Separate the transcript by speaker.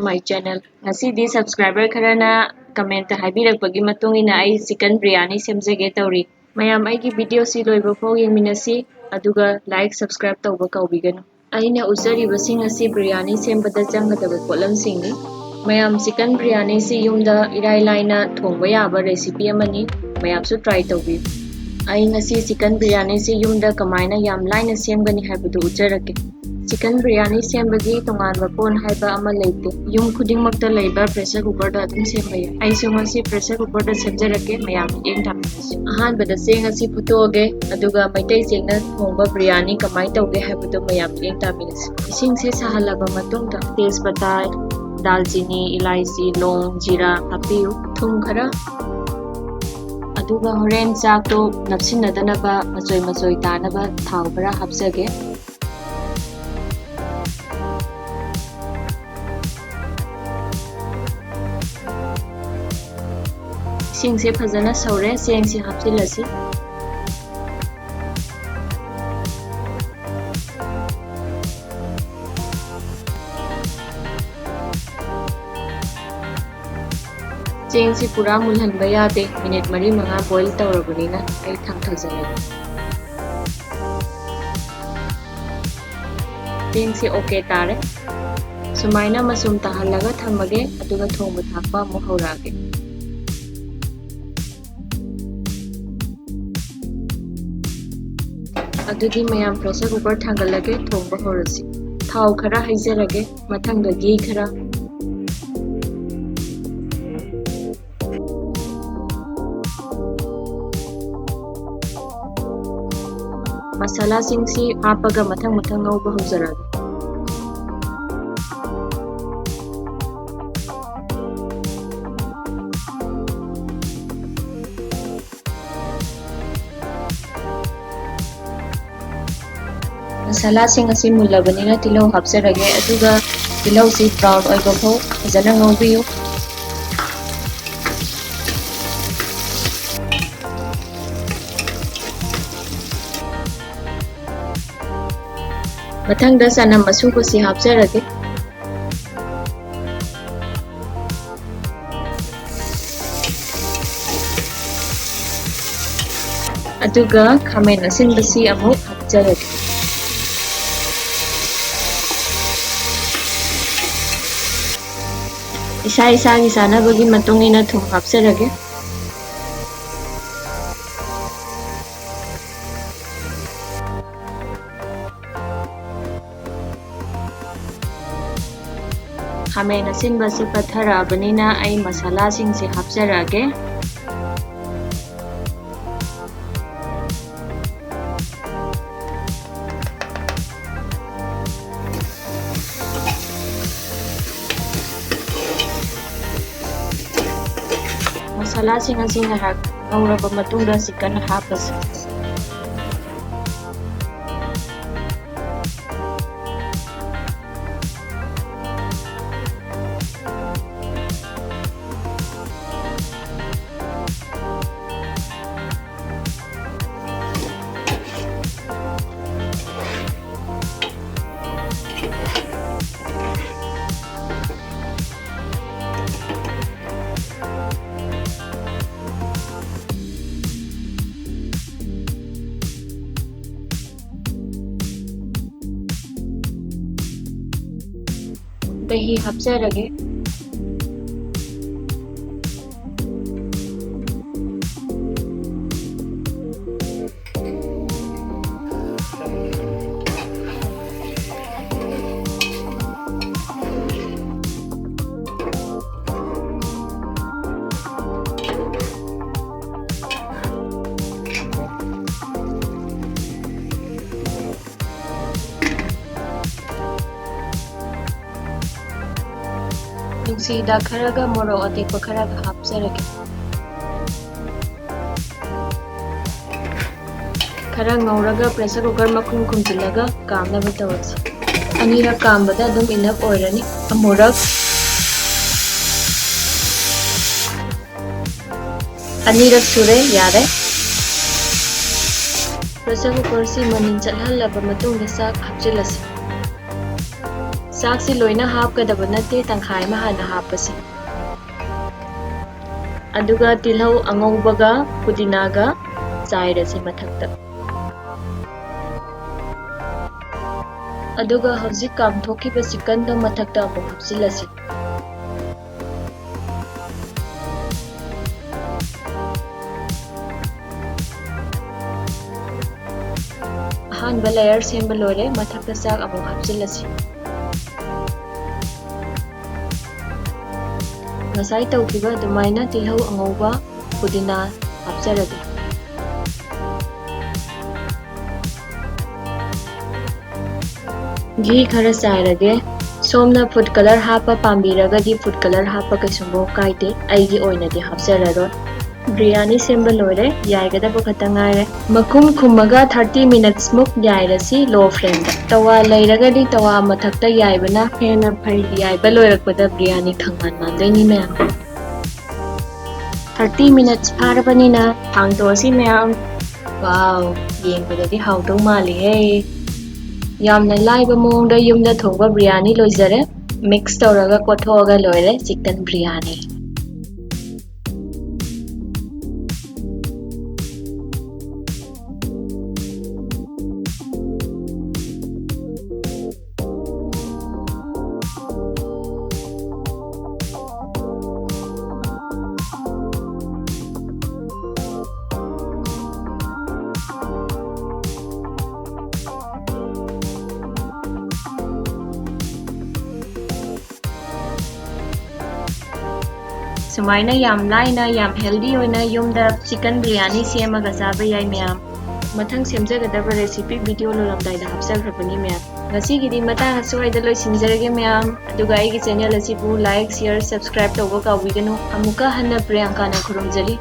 Speaker 1: my channel. Ngasi di subscriber kharana comment haibirapagi matungina ai chicken biryani semjage tawri. Mayam aigi video si loiba fo yengminasi aduga like subscribe tawba kaubiganu. Aina usari basing asi biryani sembada changadaba potlam singni. Mayam chicken biryani si yumda irai laina thongba yaba recipe amani. Mayam su try tawbi. Ai ngasi chicken biryani si yumda kamaina yam laina semgani haibadu ujarake. Chicken biryani sembagi tonganba pon haiba ama leite. Yum khudingmakta leiba pressure cooker da adum semba ya. Ai su ngasi pressure cooker da semjarake mayam yeng thaminasi. Ahanbada seng asi phutoge aduga maitai sengna thongba biryani kamai tawge haibadu mayam yeng thaminasi. Ising se sahalaba matungda tejpata, dalchini, ilaichi, long, jeera hapiu, thum khara aduga horen chak to napsinnadanaba machoi tanaba thau khara hapjage. Sing se phajana saure seng se hapsilasi. Seng se pura mulhanba yade minute mari manga boil tawrabanina ai thangthajane. Seng se okay tare. Sumaina masum tahalaga thamage aduga thongba thakpa mu haurage. Adudi mayam pressure cooker thangalage thongba horasi. Thau khara haijarage mathangda ghee khara masala singsi hapaga mathang ngauba haujarage. Masala sing asi mullabanina tilau hapjarage aduga tilau si brown oiba pho fajana ngaubiyu. Mathangda sanam asuba si hapjarage. Aduga khamen asinbasi amuk hapjarage. Isa-isagi sanabagi matungina thum hapjarage. Khamen asinba si patharabanina ai masala sing si hapjarage. Masala sing asi ngahak ngauraba matungda chicken hapasi. Dahi hapjarage. Sida kharaga moro atekpa kharaga hapjarage. Khara ngauraga pressure cooker makhum khumjilaga kamnaba tawasi. Anira kambada adum enough oirani. Amurak anirak sure yare. Pressure cooker si manin chalhalaba matungda sak hapjilasi. ꯆꯥꯛꯁꯤ ꯂꯣꯏꯅ ꯍꯥꯞꯀꯗꯕ ꯅꯠꯇꯦ, ꯇꯪꯈꯥꯏ ꯑꯃ ꯍꯥꯟꯅ ꯍꯥꯞꯄꯁꯤ꯫ ꯑꯗꯨꯒ ꯇꯤꯜꯍꯧ ꯑꯉꯧꯕꯒ ꯄꯨꯗꯤꯅꯥꯒ ꯆꯥꯏꯔꯁꯤ ꯃꯊꯛꯇ꯫ ꯑꯗꯨꯒ ꯍꯧꯖꯤꯛ ꯀꯥꯝꯊꯣꯛꯈꯤꯕ ꯆꯤꯛꯀꯟꯗꯣ ꯃꯊꯛꯇ ꯑꯃꯨꯛ ꯍꯥꯞꯆꯤꯜꯂꯁꯤ꯫ ꯑꯍꯥꯟꯕ ꯂꯦꯌꯔ ꯁꯦꯝꯕ ꯂꯣꯏꯔꯦ, ꯃꯊꯛꯇ ꯆꯥꯛ ꯑꯃꯨꯛ ꯍꯥꯞꯆꯤꯜꯂꯁꯤ꯫ ꯉꯁꯥꯏ ꯇꯧꯈꯤꯕ ꯑꯗꯨꯃꯥꯏꯅ ꯇꯤꯜꯍꯧ ꯑꯉꯧꯕ ꯄꯨꯗꯤꯅꯥ ꯍꯥꯞꯆꯔꯒꯦ꯫ ꯘꯤ ꯈꯔ ꯆꯥꯏꯔꯒꯦ꯫ ꯁꯣꯝꯅ ꯐꯨꯗ ꯀꯂꯔ ꯍꯥꯞꯄ ꯄꯥꯝꯕꯤꯔꯒꯗꯤ ꯐꯨꯗ ꯀꯂꯔ ꯍꯥꯞꯄ ꯀꯩꯁꯨꯝꯕꯨ ꯀꯥꯏꯗꯦ, ꯑꯩꯒꯤ ꯑꯣꯏꯅꯗꯤ ꯍꯥꯞꯆꯔꯔꯣꯏ꯫ ꯕꯤꯔꯌꯥꯅꯤ ꯁꯦꯝꯕ ꯂꯣꯏꯔꯦ, ꯌꯥꯏꯒꯗꯕ ꯈꯛꯇ ꯉꯥꯏꯔꯦ꯫ ꯃꯈꯨꯝ ꯈꯨꯝꯃꯒ 30 ꯃꯤꯅꯠꯁ ꯃꯨꯛ ꯌꯥꯏꯔꯁꯤ ꯂꯣ ꯐ꯭ꯂꯦꯝꯗ꯫ ꯇꯋꯥ ꯂꯩꯔꯒꯗꯤ ꯇꯋꯥ ꯃꯊꯛꯇ ꯌꯥꯏꯕꯅ ꯍꯦꯟꯅ ꯐꯩ, ꯌꯥꯏꯕ ꯂꯣꯏꯔꯛꯄꯗ ꯕꯤꯔꯌꯥꯅꯤ ꯈꯪꯃꯥꯟ ꯃꯥꯟꯗꯣꯏꯅꯤ ꯃꯌꯥꯝ꯫ 30 ꯃꯤꯅꯠꯁ ꯐꯥꯔꯕꯅꯤꯅ ꯍꯥꯡꯗꯣꯛꯑꯁꯤ ꯃꯌꯥꯝ꯫ ꯋꯥꯎ, ꯌꯦꯡꯕꯗꯗꯤ ꯍꯥꯎꯗꯧ ꯃꯥꯜꯂꯤꯍꯦ! ꯌꯥꯝꯅ ꯂꯥꯏꯕ ꯃꯑꯣꯡꯗ ꯌꯨꯝꯗ ꯊꯣꯡꯕ ꯕꯤꯔꯌꯥꯅꯤ ꯂꯣꯏꯖꯔꯦ꯫ ꯃꯤꯛꯁ ꯇꯧꯔꯒ ꯀꯣꯠꯊꯣꯛꯑꯒ ꯂꯣꯏꯔꯦ ꯆꯤꯛꯀꯟ ꯕꯤꯔꯌꯥꯅꯤ꯫ ꯁꯨꯃꯥꯏꯅ ꯌꯥꯝ ꯂꯥꯏꯅ ꯌꯥꯝ ꯍꯦꯜꯗꯤ ꯑꯣꯏꯅ ꯌꯨꯝꯗ ꯆꯤꯛꯀꯟ ꯕꯤꯔꯌꯥꯅꯤ ꯁꯦꯝꯃꯒ ꯆꯥꯕ ꯌꯥꯏ ꯃꯌꯥꯝ꯫ ꯃꯊꯪ ꯁꯦꯝꯖꯒꯗꯕ ꯔꯦꯁꯤꯄꯤ ꯚꯤꯗꯤꯑꯣ ꯂꯣꯏꯔꯝꯗꯥꯏꯗ ꯍꯥꯞꯆꯈ꯭ꯔꯕꯅꯤ ꯃꯌꯥꯝ꯫ ꯉꯁꯤꯒꯤꯗꯤ ꯃꯇꯥꯡ ꯑꯁ꯭ꯋꯥꯏꯗ ꯂꯣꯏꯁꯤꯟꯖꯔꯒꯦ ꯃꯌꯥꯝ꯫ ꯑꯗꯨꯒ ꯑꯩꯒꯤ ꯆꯦꯅꯦꯜ ꯑꯁꯤꯕꯨ ꯂꯥꯏꯛ, ꯁꯤꯌꯔ, ꯁꯕꯁꯀ꯭ꯔꯥꯏꯕ ꯇꯧꯕ ꯀꯥꯎꯕꯤꯒꯅꯨ꯫ ꯑꯃꯨꯛꯀ ꯍꯟꯅ ꯄ꯭ꯔꯤꯌꯥꯡꯀꯥꯅ ꯈꯨꯔꯨꯝꯖꯔꯤ꯫